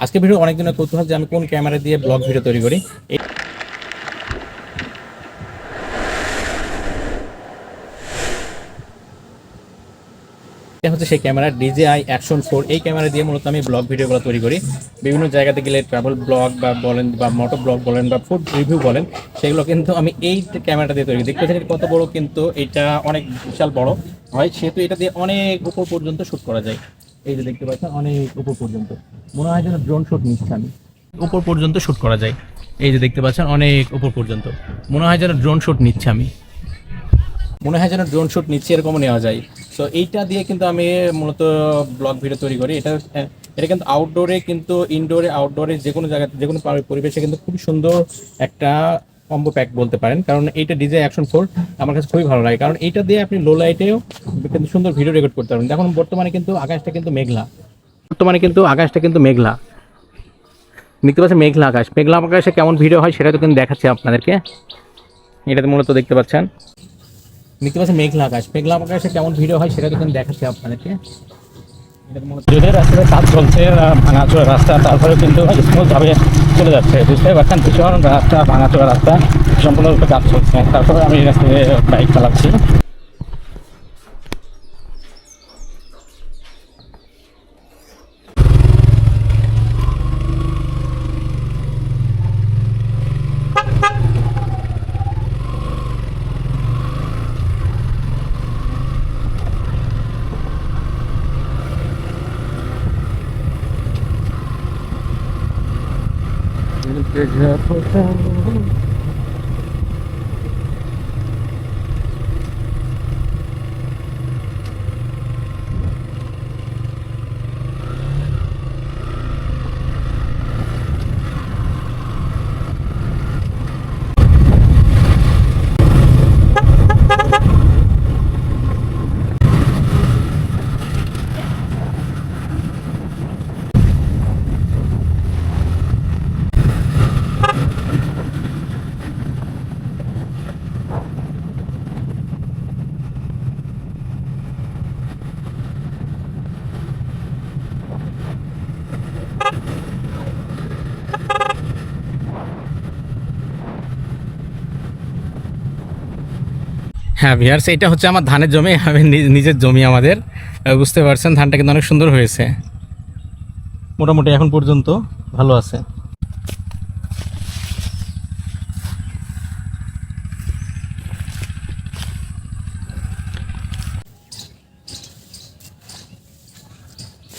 আজকে ভিডিও অনেক দিনের কৌতূহল যে আমি কোন ক্যামেরা দিয়ে ব্লগ ভিডিও তৈরি করি। এটা হচ্ছে সেই ক্যামেরা DJI Action 4। এই ক্যামেরা দিয়ে মূলত আমি ব্লগ ভিডিওগুলো তৈরি করি। বিভিন্ন জায়গাতে গেলে ট্রাভেল ব্লগ বা বলেন বা মোটো ব্লগ বলেন বা ফুড রিভিউ বলেন, সেগুলো কিন্তু আমি এই ক্যামেরাটা দিয়ে তৈরি করি। দেখতে পাচ্ছেন কত বড়, কিন্তু এটা অনেক বিশাল বড় হয়, সেহেতু এটা দিয়ে অনেক উপর পর্যন্ত শ্যুট করা যায়। এই যে দেখতে পাচ্ছেন অনেক উপর পর্যন্ত, মনে হয় যেন ড্রোন শ্যুট নিচ্ছি আমি। উপর পর্যন্ত শ্যুট করা যায়। এই যে দেখতে পাচ্ছেন অনেক উপর পর্যন্ত, মনে হয় যেন ড্রোন শ্যুট নিচ্ছি আমি, মনে হয় যেন ড্রোন শ্যুট নিচ্ছে এরকমও নেওয়া যায়। সো এইটা দিয়ে কিন্তু আমি মূলত ব্লগ ভিডিও তৈরি করি। এটা কিন্তু আউটডোরে, কিন্তু ইনডোরে আউটডোরে যে কোনো জায়গাতে যে কোনো পরিবেশে কিন্তু খুবই সুন্দর একটা কম্বো প্যাক বলতে পারেন। কারণ এইটা DJI Action 4 আমার কাছে খুবই ভালো লাগে, কারণ এইটা দিয়ে আপনি লো লাইটেও কিন্তু সুন্দর ভিডিও রেকর্ড করতে পারবেন। দেখুন বর্তমানে কিন্তু আকাশটা কিন্তু মেঘলা, দেখতে পাচ্ছেন মেঘলা আকাশ। মেঘলা আকাশে কেমন ভিডিও হয় সেটা তো কিন্তু দেখাচ্ছি আপনাদেরকে। এটাতে মূলত দেখতে পাচ্ছেন মেঘলা আকাশে কেমন ভিডিও হয় সেটা তো কিন্তু দেখাচ্ছি আপনাদেরকে। যদি রাস্তায় কাজ চলছে, ভাঙাচোরা রাস্তা, তারপরে কিন্তু স্মুথভাবে চলে যাচ্ছে, বুঝতে পারছেন। ভীষণ রাস্তা, ভাঙাচোরা রাস্তা, সম্পূর্ণরূপে কাজ চলছে, তারপরে আমি এই রাস্তায় বাইক চালাচ্ছি। হ্যাঁ ভিউয়ার্স, এটা হচ্ছে আমার ধানের জমি, আমি নিজের জমি আমাদের। বুঝতে পারছেন ধানটা কিন্তু অনেক সুন্দর হয়েছে, মোটামুটি এখন পর্যন্ত ভালো আছে।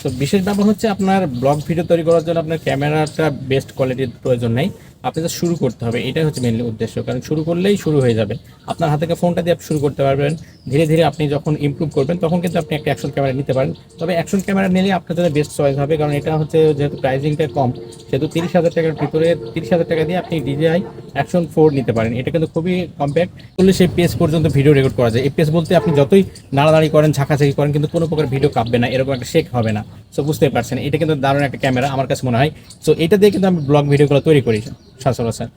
তো বিশেষ ব্যাপার হচ্ছে আপনার ব্লগ ভিডিও তৈরি করার জন্য আপনার ক্যামেরাটা বেস্ট কোয়ালিটির প্রয়োজন নেই, আপনাকে শুরু করতে হবে, এটাই হচ্ছে মেনলি উদ্দেশ্য। কারণ শুরু করলেই শুরু হয়ে যাবে। আপনার হাতে ফোনটা দিয়ে আপনি শুরু করতে পারবেন। ধীরে ধীরে আপনি যখন ইমপ্রুভ করবেন তখন কিন্তু আপনি একটা অ্যাকশন ক্যামেরা নিতে পারেন। তবে অ্যাকশন ক্যামেরা নিলে আপনার জন্য বেস্ট চয়েস হবে, কারণ এটা হচ্ছে যেহেতু প্রাইসিংটা কম, সেহেতু 30,000 টাকার ভিতরে 30,000 টাকা দিয়ে আপনি DJI Action 4 নিতে পারেন। এটা কিন্তু খুবই কম্প্যাক্ট, করলে সেই পেজ পর্যন্ত ভিডিও রেকর্ড করা যায়। এই পেজ বলতে আপনি যতই নাড়ানাড়ি করেন, ঝাঁকাঝাঁকি করেন, কিন্তু কোনো প্রকার ভিডিও কাঁপবে না, এরকম একটা শেক হবে না। সো বুঝতে পারছেন, এটা কিন্তু দারুণ একটা ক্যামেরা আমার কাছে মনে হয়। সো এটা দিয়ে কিন্তু আমি ব্লগ ভিডিওগুলো তৈরি করি সচরাচর।